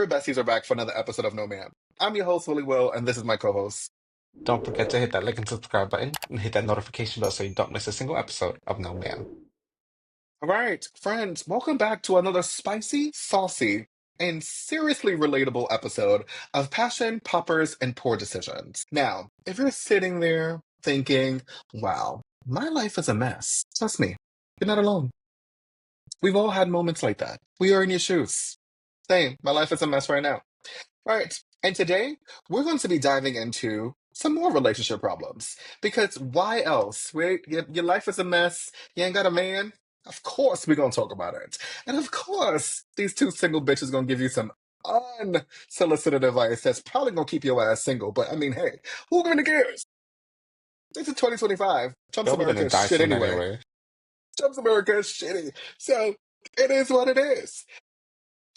Queer Besties are back for another episode of No Ma'am. I'm your host, Willie Will, and this is my co-host. Don't forget to hit that like and subscribe button and hit that notification bell so you don't miss a single episode of No Ma'am. All right, friends, welcome back to another spicy, saucy, and seriously relatable episode of Passion, Poppers, and Poor Decisions. Now, if you're sitting there thinking, wow, my life is a mess, trust me, you're not alone. We've all had moments like that. We are in your shoes. Same, my life is a mess right now. Right. And today we're going to be diving into some more relationship problems. Because why else? Right? Your life is a mess. You ain't got a man. Of course we're gonna talk about it. And of course, these two single bitches gonna give you some unsolicited advice that's probably gonna keep your ass single. But I mean, hey, who gonna cares? This is 2025. Trump's Yo, we're America gonna is die shit soon anyway. anyway. Trump's America is shitty. So it is what it is.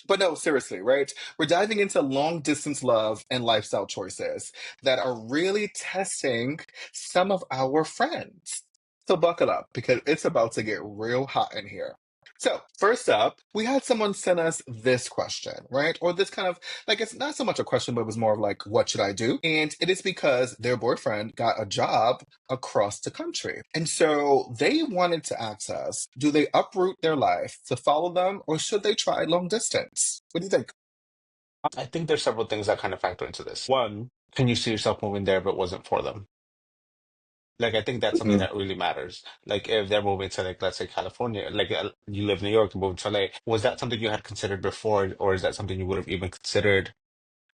But no, seriously, right? We're diving into long distance love and lifestyle choices that are really testing some of our friends. So buckle up because it's about to get real hot in here. So, first up, we had someone send us this question, right? Or this kind of like it's not so much a question, but it was more of like, what should I do? And it is because their boyfriend got a job across the country. And so they wanted to ask us, do they uproot their life to follow them or should they try long distance? What do you think? I think there's several things that kind of factor into this. One, can you see yourself moving there if it wasn't for them? Like, I think that's something Mm. that really matters. Like, if they're moving to, like, let's say California, like you live in New York and moving to LA, was that something you had considered before, or is that something you would have even considered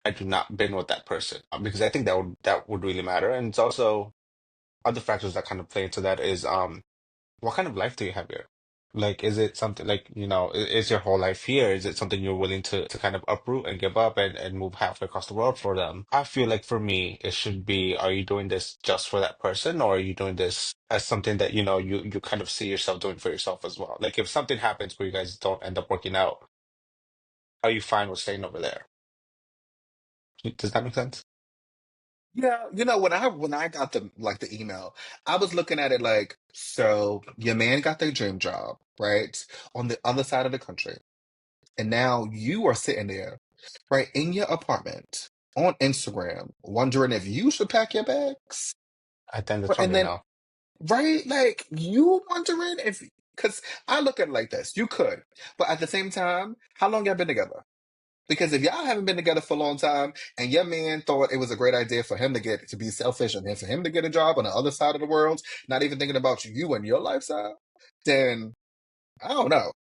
had you not been with that person? Because I think that would really matter. And it's also other factors that kind of play into that is what kind of life do you have here? Like, is it something like, is your whole life here? Is it something you're willing to kind of uproot and give up and move halfway across the world for them? I feel like for me, it should be, are you doing this just for that person, or are you doing this as something that, you kind of see yourself doing for yourself as well? Like, if something happens where you guys don't end up working out, are you fine with staying over there? Does that make sense? Yeah, when I got the email, I was looking at it like, so your man got their dream job, right? On the other side of the country. And now you are sitting there, right, in your apartment on Instagram, wondering if you should pack your bags. I tend to And strongly then, no. right, like you wondering if, because I look at it like this, you could, but at the same time, how long y'all been together? Because if y'all haven't been together for a long time and your man thought it was a great idea for him to be selfish and then for him to get a job on the other side of the world, not even thinking about you and your lifestyle, then I don't know.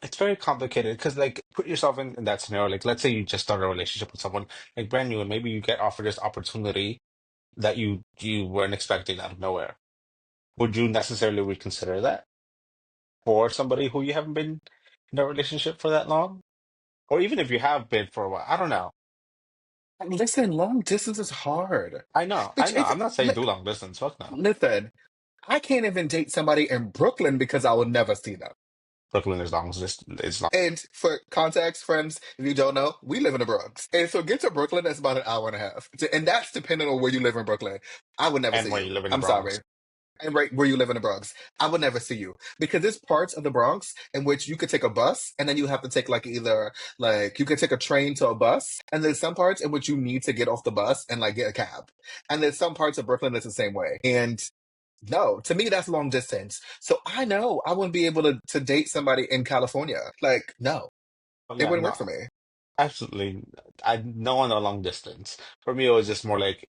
It's very complicated because, like, put yourself in that scenario. Like, let's say you just start a relationship with someone like brand new, and maybe you get offered this opportunity that you weren't expecting out of nowhere. Would you necessarily reconsider that for somebody who you haven't been in a relationship for that long, or even if you have been for a while? I don't know. Listen, long distance is hard. I know. I Bitch, know. I'm not saying do long distance. Fuck no. listen, I can't even date somebody in Brooklyn because I will never see them. Brooklyn is long. It's long. And for context, friends, if you don't know, we live in the Bronx. And so get to Brooklyn, that's about an hour and a half. And that's depending on where you live in Brooklyn. I would never And see when you. you live in the I'm Bronx, sorry. And right where you live in the Bronx, I would never see you because there's parts of the Bronx in which you could take a bus and then you have to take like either like you could take a train to a bus, and there's some parts in which you need to get off the bus and like get a cab, and there's some parts of Brooklyn that's the same way. And no, to me that's long distance. So I know I wouldn't be able to date somebody in California. Like no, oh, it yeah, wouldn't no, work for me. absolutely. I no on a long distance. For me, it was just more like,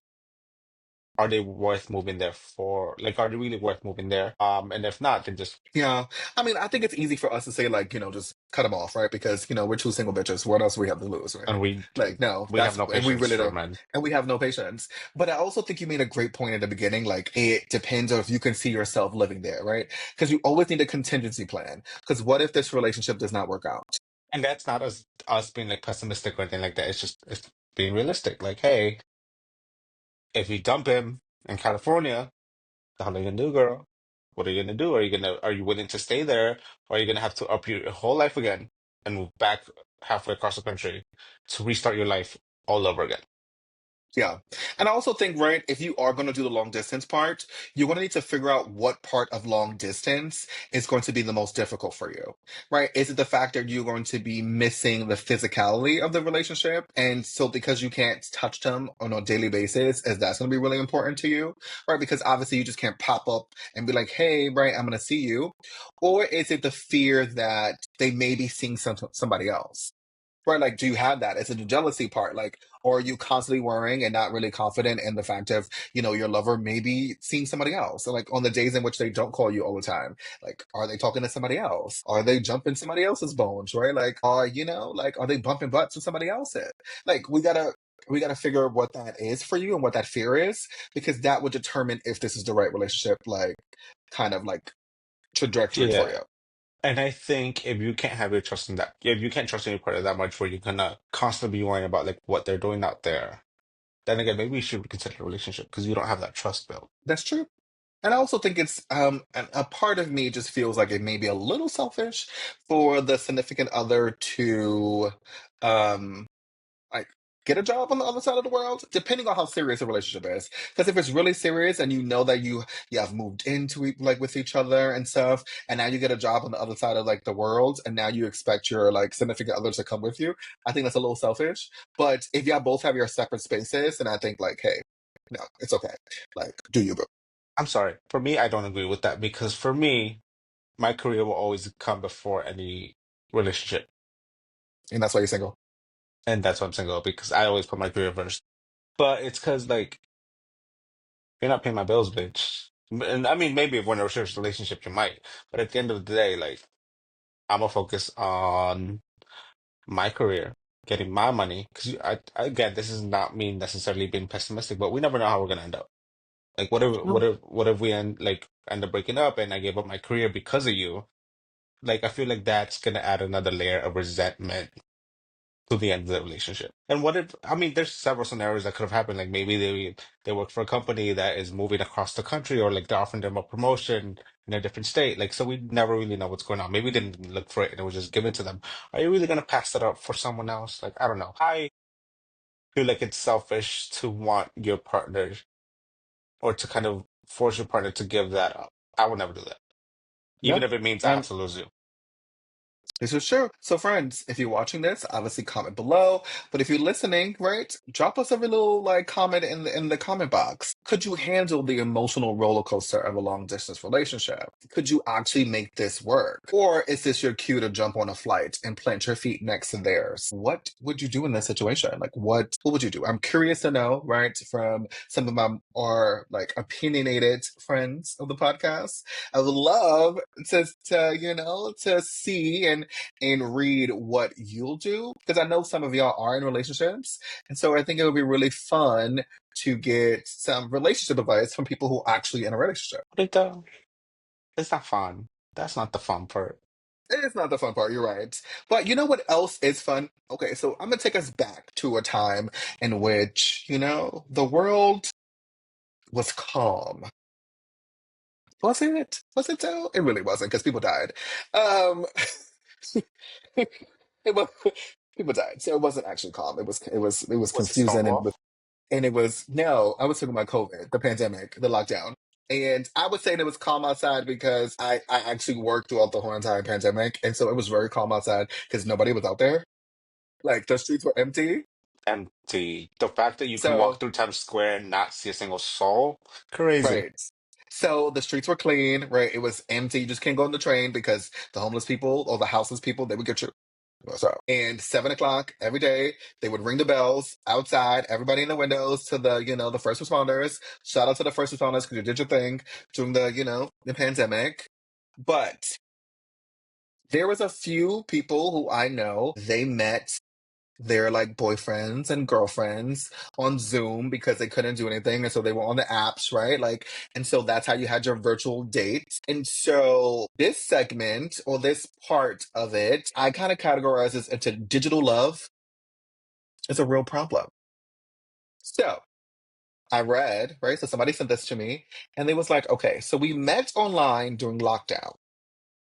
are they worth moving there for? Like, are they really worth moving there? And if not, then just Yeah, I mean, I think it's easy for us to say like, just cut them off, right? Because we're two single bitches. What else we have to lose, and right? we Like, no, we have that's no and we patience really for don't, men. and we have no patience. But I also think you made a great point at the beginning. Like, it depends on if you can see yourself living there, right? Because you always need a contingency plan. Because what if this relationship does not work out? And that's not us being like pessimistic or anything like that. It's being realistic. Like, hey, if you dump him in California, the hell are you gonna do, girl? What are you gonna do? Are you willing to stay there, or are you gonna have to up your whole life again and move back halfway across the country to restart your life all over again? Yeah. And I also think, right, if you are going to do the long distance part, you're going to need to figure out what part of long distance is going to be the most difficult for you, right? Is it the fact that you're going to be missing the physicality of the relationship? And so because you can't touch them on a daily basis, is that's going to be really important to you, right? Because obviously you just can't pop up and be like, hey, right, I'm going to see you. Or is it the fear that they may be seeing somebody else? Right, like, do you have that? Is it the jealousy part? Like, or are you constantly worrying and not really confident in the fact of, your lover maybe seeing somebody else? So, like, on the days in which they don't call you all the time, like, are they talking to somebody else? Are they jumping somebody else's bones, right? Like, are they bumping butts with somebody else's? Like, we gotta figure out what that is for you and what that fear is, because that would determine if this is the right relationship, like, kind of like trajectory for Yeah. you. And I think if you can't have your trust in that, if you can't trust any partner that much where you're gonna constantly be worrying about like what they're doing out there, then again, maybe you should consider a relationship because you don't have that trust built. That's true. And I also think it's a part of me just feels like it may be a little selfish for the significant other to um like get a job on the other side of the world, depending on how serious a relationship is. Because if it's really serious and you know that you have moved into like with each other and stuff, and now you get a job on the other side of like the world, and now you expect your like significant other to come with you, I think that's a little selfish. But if y'all both have your separate spaces, and I think like, hey, no, it's okay. Like, do you, boo? I'm sorry. For me, I don't agree with that because for me, my career will always come before any relationship. And that's why you're single. And that's why I'm single because I always put my career first. But it's because like you're not paying my bills, bitch. And I mean, maybe if we're in a serious relationship, you might. But at the end of the day, like I'm gonna focus on my career, getting my money. Because again, this is not me necessarily being pessimistic, but we never know how we're gonna end up. Like, what if we end up breaking up and I gave up my career because of you? Like, I feel like that's gonna add another layer of resentment to the end of the relationship. And what if, I mean, there's several scenarios that could have happened. Like maybe they work for a company that is moving across the country, or like they're offering them a promotion in a different state. Like, so we never really know what's going on. Maybe they didn't look for it and it was just given to them. Are you really gonna pass that up for someone else? Like, I don't know. I feel like it's selfish to want your partner or to kind of force your partner to give that up. I would never do that, Yeah. even if it means I have And to lose you. this is true. So, friends, if you're watching this, obviously comment below. But if you're listening, right, drop us every little like comment in the comment box. Could you handle the emotional roller coaster of a long distance relationship? Could you actually make this work? Or is this your cue to jump on a flight and plant your feet next to theirs? What would you do in this situation? Like, what would you do? I'm curious to know, right, from some of my more like opinionated friends of the podcast. I would love to see and read what you'll do, because I know some of y'all are in relationships, and so I think it would be really fun to get some relationship advice from people who are actually in a relationship. But it's not fun. That's not the fun part. It's not the fun part, you're right. But you know what else is fun? Okay, so I'm gonna take us back to a time in which, the world was calm. Was it? Was it though? It really wasn't, because people died. Um it was people died, so it wasn't actually calm. It was Was it confusing, and Stonewall? it was no. I was talking about COVID, the pandemic, the lockdown, and I would say that it was calm outside because I actually worked throughout the whole entire pandemic, and so it was very calm outside because nobody was out there. Like the streets were empty. Empty. The fact that you can walk So through Times Square and not see a single soul, crazy. right. So the streets were clean, right? It was empty. You just can't go on the train because the homeless people or the houseless people, they would get you. So, and 7 o'clock every day, they would ring the bells outside, everybody in the windows to the first responders. Shout out to the first responders because you did your thing during the pandemic. But there was a few people who I know, they met their like boyfriends and girlfriends on Zoom because they couldn't do anything. And so they were on the apps, right? Like, and so that's how you had your virtual dates. And so this segment or this part of it, I kind of categorize this into digital love is a real problem. So I read, right? So somebody sent this to me and they was like, okay, so we met online during lockdown,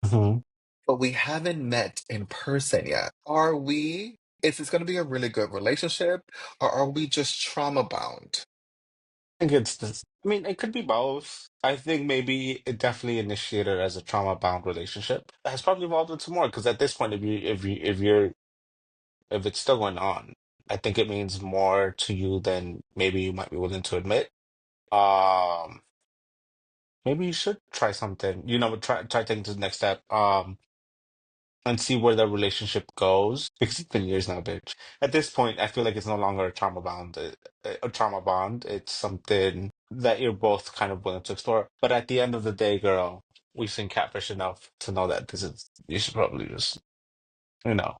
Mhm. but we haven't met in person yet. Are we Is this going to be a really good relationship, or are we just trauma bound? I think it's this. I mean, it could be both. I think maybe it definitely initiated as a trauma-bound relationship. It has probably evolved into more because at this point, if it's still going on, I think it means more to you than maybe you might be willing to admit. Um, Maybe you should try something. Try taking to the next step. And see where the relationship goes because it's been years now, bitch. At this point, I feel like it's no longer a trauma bond. It's something that you're both kind of willing to explore. But at the end of the day, girl, we've seen catfish enough to know that this is you should probably just you know.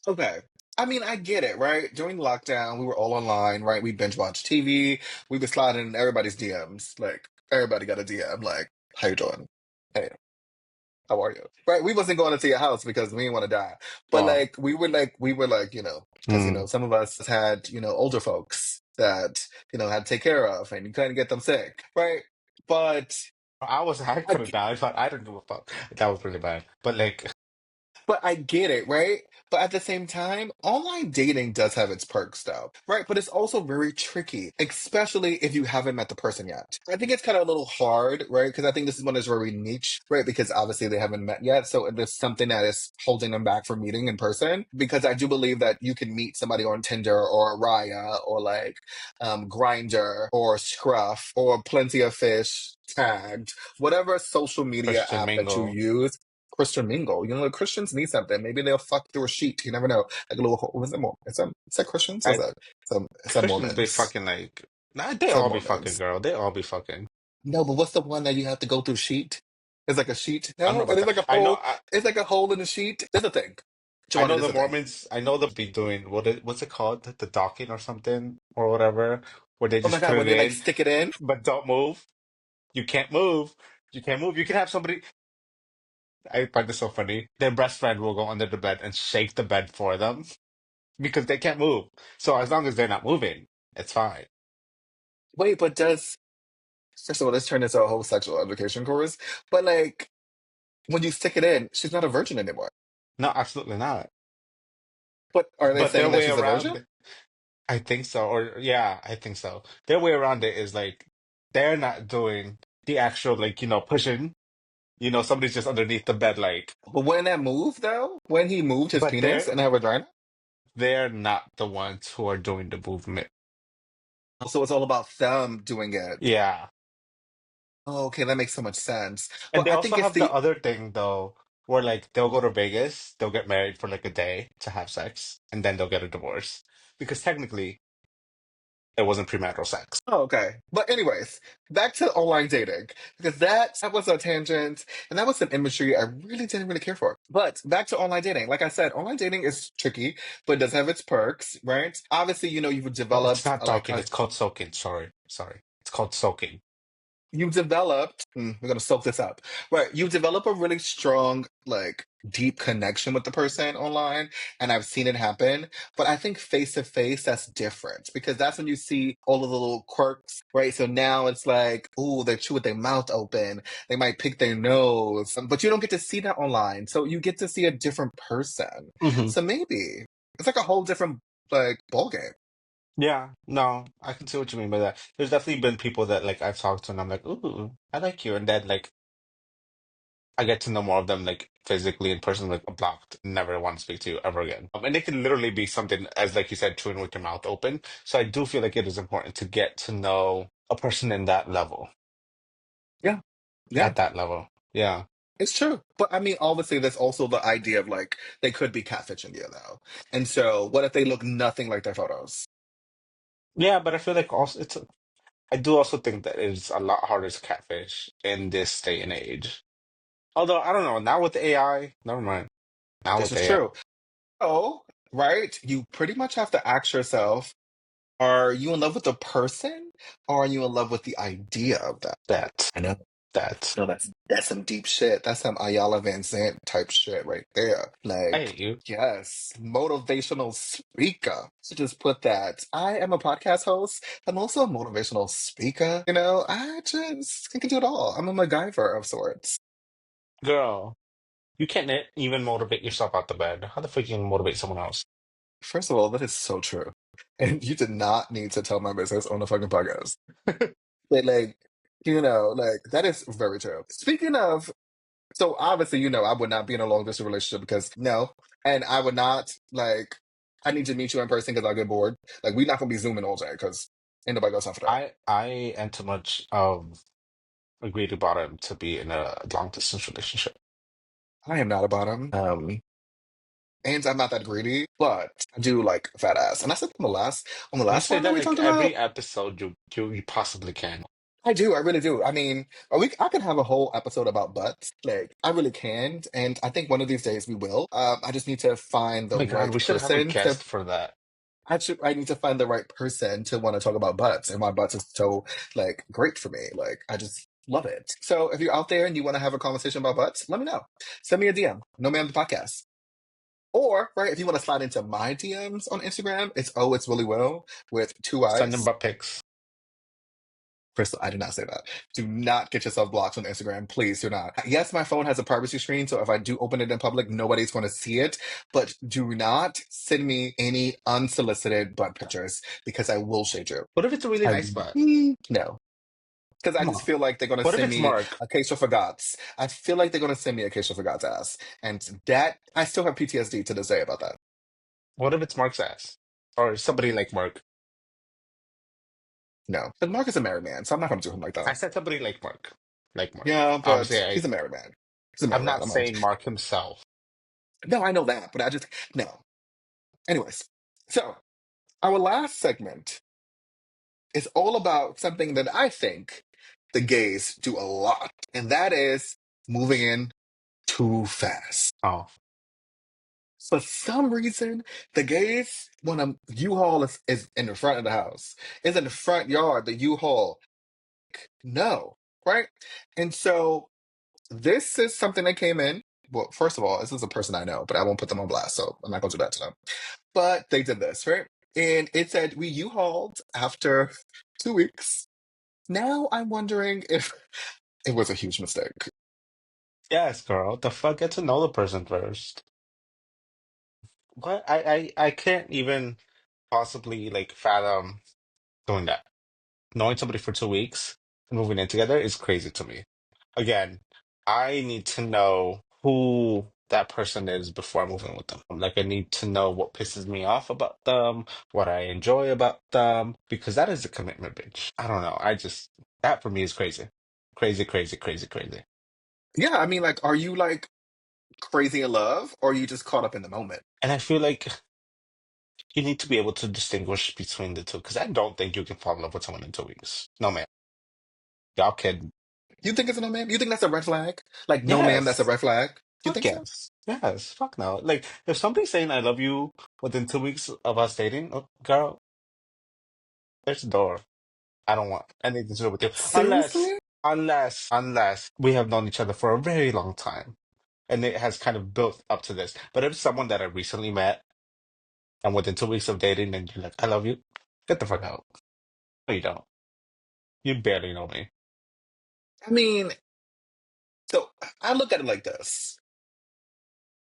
Okay. I mean, I get it, right? During lockdown, we were all online, right? We binge watched TV. We were sliding in everybody's DMs. Like, everybody got a DM, like, how you doing? Hey, how are you? Right? We wasn't going into your house because we didn't want to die. But Oh, we were like, because mm. some of us had, older folks that, had to take care of and you couldn't get them sick. Right. But I I could have died, but I don't give a fuck. That was really bad. But like, But I get it, right? But at the same time, online dating does have its perks, though, right? But it's also very tricky, especially if you haven't met the person yet. I think it's kind of a little hard, right? Because I think this is one that's very niche, right? Because obviously they haven't met yet. So there's something that is holding them back from meeting in person. Because I do believe that you can meet somebody on Tinder or Raya or like Grinder or Scruff or Plenty of Fish tagged, whatever social media Christian app that you mingle. use. Christian mingle. The Christians need something. Maybe they'll fuck through a sheet. You never know. Like a little. Was it more? Is that Christians? Or is I that some? Is that Christians be Mormons? fucking like, nah, they Is that all be fucking, Mormons? girl. They all be fucking. No, but what's the one that you have to go through sheet? It's like a sheet. I don't know No, about and it's that. like a I know. hole. It's like a hole in the sheet. There's a thing. I Jhoany, know there's the a thing. Mormons. I know they'll be doing what's it called, the docking or something or whatever, where they Oh my just put God, when it they like in, stick it in. but don't move. You can't move. You can't move. You can have somebody. I find this so funny. Their best friend will go under the bed and shake the bed for them because they can't move. So as long as they're not moving, it's fine. Wait, but does first of all, this turned into a whole sexual education course. But like, when you stick it in, she's not a virgin anymore. No, absolutely not. But are they But their saying that way she's a virgin? around, I think so. Or yeah, I think so. Their way around it is like they're not doing the actual like pushing. Somebody's just underneath the bed, like, But when that moved, though, when he moved his but penis and her vagina, they're not the ones who are doing the movement. so it's all about them doing it. Yeah. Oh, okay, that makes so much sense. And But they I also think it's have the the other thing though, where like they'll go to Vegas, they'll get married for like a day to have sex, and then they'll get a divorce. Because technically it wasn't premarital sex. oh, okay. But anyways, back to online dating because that was a tangent and that was an imagery I really didn't really care for. But back to online dating. Like I said, online dating is tricky, but it does have its perks, right? Obviously, you've Well, it's developed not like talking, a it's called soaking. Sorry. Sorry. It's called soaking. you developed we're gonna soak this up, right? You develop a really strong, like, deep connection with the person online, and I've seen it happen. But I think face to face, that's different because that's when you see all of the little quirks, right? So now it's like, oh, they chew with their mouth open, they might pick their nose, but you don't get to see that online, so you get to see a different person. Hmm. So maybe it's like a whole different, like, ball game. Yeah, no, I can see what you mean by that. There's definitely been people that like I've talked to and I'm like, ooh, I like you. And then like I get to know more of them like physically in person, like blocked, never want to speak to you ever again. And it can literally be something as like you said, chewing with your mouth open. So I do feel like it is important to get to know a person in that level, Yeah, yeah. at that level. Yeah. It's true. But I mean, obviously, there's also the idea of like they could be catfishing you, though. And so, what if they look nothing like their photos? Yeah, but I feel like also I do also think that it's a lot harder to catfish in this day and age. Although I don't know, now with AI, never mind. Now This with is AI, true. Oh, right. You pretty much have to ask yourself, are you in love with the person or are you in love with the idea of that? that I know. that No, that's some deep shit. That's some Ayala Van Sant type shit right there. I Like, hate you. yes, motivational speaker. So just put that. I am a podcast host. I'm also a motivational speaker. I just can do it all. I'm a MacGyver of sorts. Girl, you can't even motivate yourself out the bed. How the fuck you gonna motivate someone else? First of all, that is so true. And you did not need to tell my business on the fucking podcast. But like, like that is very true. Speaking of, so obviously, I would not be in a long distance relationship because no, and I would not like. I need to meet you in person because I get bored. Like we're not gonna be zooming all day because ain't nobody got time for that. I am too much of a greedy bottom to be in a long distance relationship. I am not a bottom. And I'm not that greedy, but I do like fat ass. And I said on the You last say one that that we like talked about. every episode you possibly can. I do, I really do. I mean, I could have a whole episode about butts. Like, I really can, and I think one of these days we will. I just need to find Oh the my God, right we should have a person to. guest for that. I need to find the right person to want to talk about butts, and my butts is so like great for me. Like, I just love it. So, if you're out there and you want to have a conversation about butts, let me know. Send me a DM. No man, the podcast. Or, right, if you want to slide into my DMs on Instagram, it's really well with two Send them eyes. butt pics. Crystal, I did not say that. Do not get yourself blocked on Instagram. Please do not. Yes, my phone has a privacy screen, so if I do open it in public, nobody's going to see it. But do not send me any unsolicited butt pictures because I will shade you. What if it's a really nice butt? No. Because I Come just on. feel like they're going to What if send it's me Mark? a case for gods. I feel like they're going to send me a case for gods ass. And that, I still have PTSD to this day about that. What if it's Mark's ass? Or somebody like Mark? No. But Mark is a married man, so I'm not going to do him like I that. said somebody like Mark. Like Mark. Yeah, Obviously, but he's a married man. He's a I'm married man. not I'm not. saying Mark himself. No, I know that, but I just no. Anyways, so our last segment is all about something that I think the gays do a lot, and that is moving in too fast. Oh. For some reason, the gays when a U-Haul is in the front of the house, is in the front yard, the U-Haul. No, right? And so this is something that came in. Well, first of all, this is a person I know, but I won't put them on blast, so I'm not gonna do that to them. But they did this, right? And it said we U-hauled after 2 weeks. Now I'm wondering if it was a huge mistake. Yes, girl. The fuck? Get to know the person first. What? I can't even possibly like fathom doing that. Knowing somebody for 2 weeks and moving in together is crazy to me. Again, I need to know who that person is before I move in with them. Like, I need to know what pisses me off about them, what I enjoy about them, because that is a commitment, bitch. I don't know. That for me is crazy. Crazy, crazy, crazy, crazy. Yeah, I mean, like, are you like crazy in love or are you just caught up in the moment? And I feel like you need to be able to distinguish between the two, because I don't think you can fall in love with someone in 2 weeks. No, man. Y'all kidding. You think it's a no ma'am? You think that's a red flag? Like, no ma'am, that's a Yes. red flag? You Fuck think so? yes. Yes. Fuck no. Like, if somebody's saying I love you within 2 weeks of us dating, oh, girl, there's the door. I don't want anything to do with you. Seriously? Unless we have known each other for a very long time and it has kind of built up to this. But if it's someone that I recently met and within 2 weeks of dating and you're like, I love you, get the fuck out. No, you don't. You barely know me. I mean, so I look at it like this.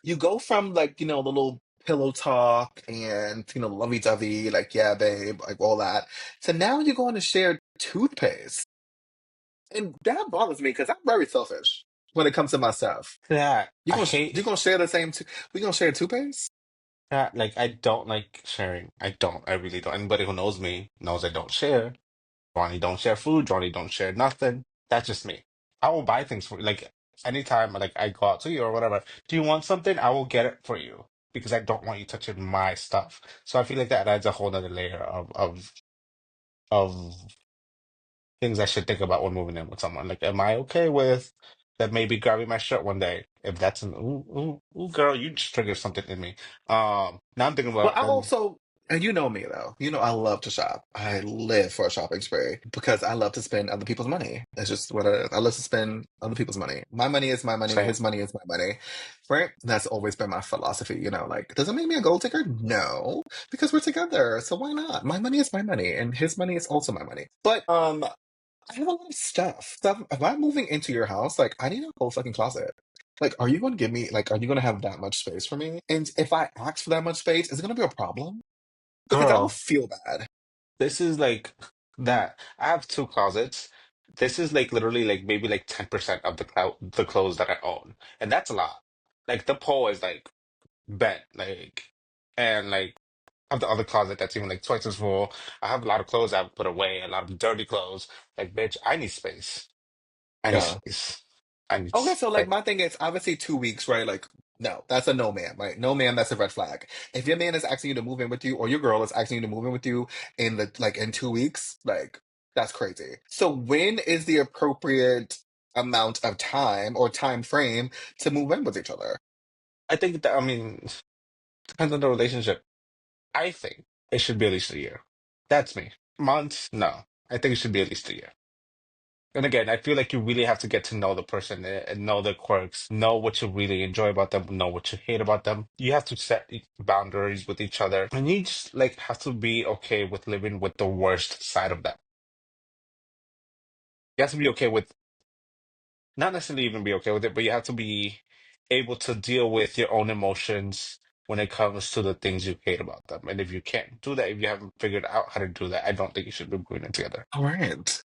You go from like, the little pillow talk and, lovey-dovey, like, yeah, babe, like all that. So now you're going to share toothpaste. And that bothers me because I'm very selfish when it comes to myself. That You I gonna hate you gonna share the same? We gonna share toothpaste? that. Like, I don't like sharing. I don't. I really don't. Anybody who knows me knows I don't share. Johnny don't share food. Johnny don't share nothing. That's just me. I will buy things for you. Like anytime, like I go out to you or whatever. Do you want something? I will get it for you because I don't want you touching my stuff. So I feel like that adds a whole other layer of things I should think about when moving in with someone. Like, am I okay with that? Maybe grabbing my shirt one day. If that's an ooh, girl, you just triggered something in me. Now I'm thinking Well, about I also, and you know me though. You know I love to shop. I live for a shopping spree because I love to spend other people's money. It's just what it is. I love to spend other people's money. My money is my money. saying His money is my money. Right? That's always been my philosophy. Like, does it make me a gold digger? No, because we're together. So why not? My money is my money, and his money is also my money. But I have a lot of stuff. Stuff. If I'm moving into your house, like I need a whole fucking closet. Like, are you going to give me, like, are you going to have that much space for me? And if I ask for that much space, is it going to be a problem? Because I will Girl, feel bad. this is like that. I have two closets. This is like literally like maybe like 10% of the clothes that I own. And that's a lot. Like the pole is like bent, like and like I have the other closet that's even like twice as full. I have a lot of clothes I've put away, a lot of dirty clothes. Like, bitch, I need space. I need Yeah. space. I need Okay, so like space. my thing is obviously 2 weeks, right? Like, no, that's a no man, right? No man, that's a red flag. If your man is asking you to move in with you, or your girl is asking you to move in with you in the like in 2 weeks, like that's crazy. So when is the appropriate amount of time or time frame to move in with each other? I think that, I mean, depends on the relationship. I think it should be at least a year. That's me. Months? No. I think it should be at least a year. And again, I feel like you really have to get to know the person and know their quirks, know what you really enjoy about them, know what you hate about them. You have to set boundaries with each other, and you just like have to be okay with living with the worst side of them. You have to be okay with not necessarily even be okay with it, but you have to be able to deal with your own emotions when it comes to the things you hate about them. And if you can't do that, if you haven't figured out how to do that, I don't think you should be putting it together. All right.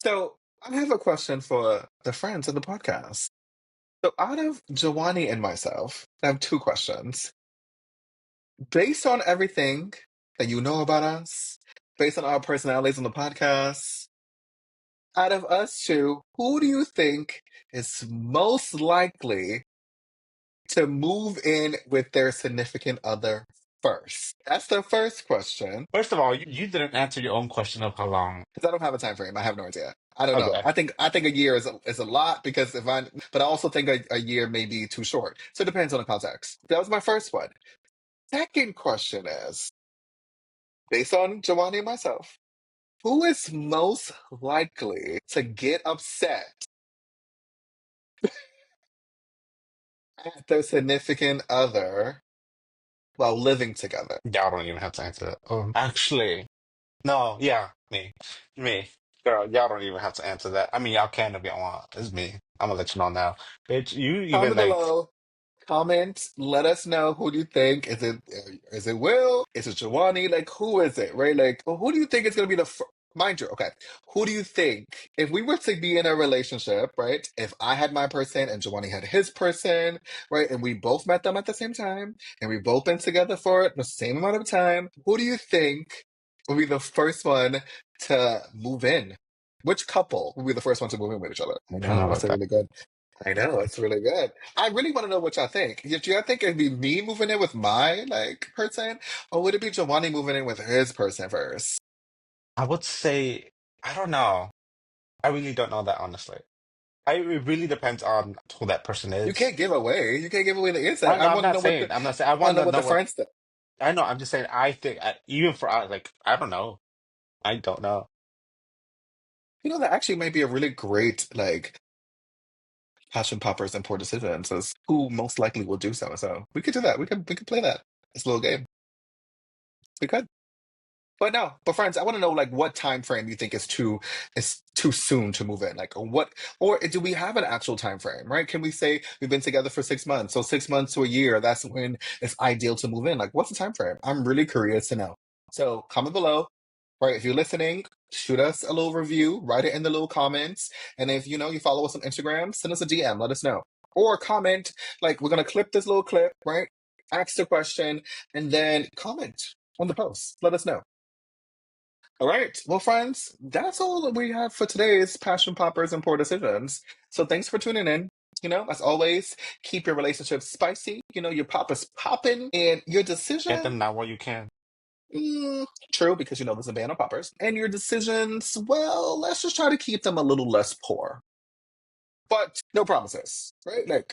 So I have a question for the friends of the podcast. So out of Jhoany and myself, I have two questions. Based on everything that you know about us, based on our personalities on the podcast, out of us two, who do you think is most likely to move in with their significant other first? That's the first question. First of all, you didn't answer your own question of how long. Because I don't have a time frame. I have no idea. I don't know. Okay. I think a year is a lot because but I also think a year may be too short. So it depends on the context. That was my first one. Second question is based on Giovanni and myself. Who is most likely to get upset at their significant other while living together? Y'all don't even have to answer that. Actually, no, yeah, me, girl, y'all don't even have to answer that. I mean, y'all can if y'all want. It's me. I'm gonna let you know now, bitch. You even Comment like, below. Comment. Let us know who do you think. Is it Will? Is it Jawani? Like who is it? Right? Like who do you think is gonna be mind you, okay. Who do you think if we were to be in a relationship, right? If I had my person and Jawani had his person, right? And we both met them at the same time and we've both been together for the same amount of time, who do you think will be the first one to move in? Which couple will be the first one to move in with each other? I I don't know know, that's about a that. really good. I know, it's really good. I really want to know what y'all think. Do y'all think it'd be me moving in with my like person, or would it be Giovanni moving in with his person first? I would say, I don't know. I really don't know that honestly. It really depends on who that person You is. can't give away. You can't give away the I insight. know. I'm not saying. I'm not saying. I I want want to know to what know the what. friends think. I know. I'm just saying. I think even for like, I don't know. I don't know. You know, that actually might be a really great like passion poppers and poor decisions as who most likely will do so. So we could do that. We could play that. It's a little game. We could. But no, but friends, I want to know like what time frame you think is too soon to move in. Like what or do we have an actual time frame, right? Can we say we've been together for 6 months? So 6 months to a year, that's when it's ideal to move in. Like what's the time frame? I'm really curious to know. So comment below. Right, if you're listening, shoot us a little review, write it in the little comments. And if you follow us on Instagram, send us a DM, let us know. Or comment, like we're gonna clip this little clip, right? Ask the question and then comment on the post. Let us know. All right. Well, friends, that's all that we have for today's Passion Poppers and Poor Decisions. So thanks for tuning in. As always, keep your relationship spicy. Your pop is popping and your Get decision, them now while you can. true, because there's a ban on poppers. And your decisions, well, let's just try to keep them a little less poor. But no promises, right? Like,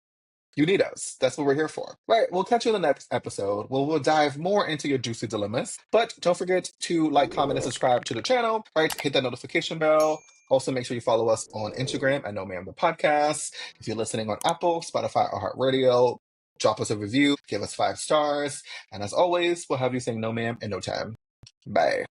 you need us. That's what we're here for. Right. We'll catch you in the next episode. We'll dive more into your juicy dilemmas. But don't forget to like, comment, and subscribe to the channel. Right. Hit that notification bell. Also, make sure you follow us on Instagram at No Ma'am the Podcast. If you're listening on Apple, Spotify, or HeartRadio, drop us a review, give us 5 stars. And as always, we'll have you saying no ma'am in no time. Bye.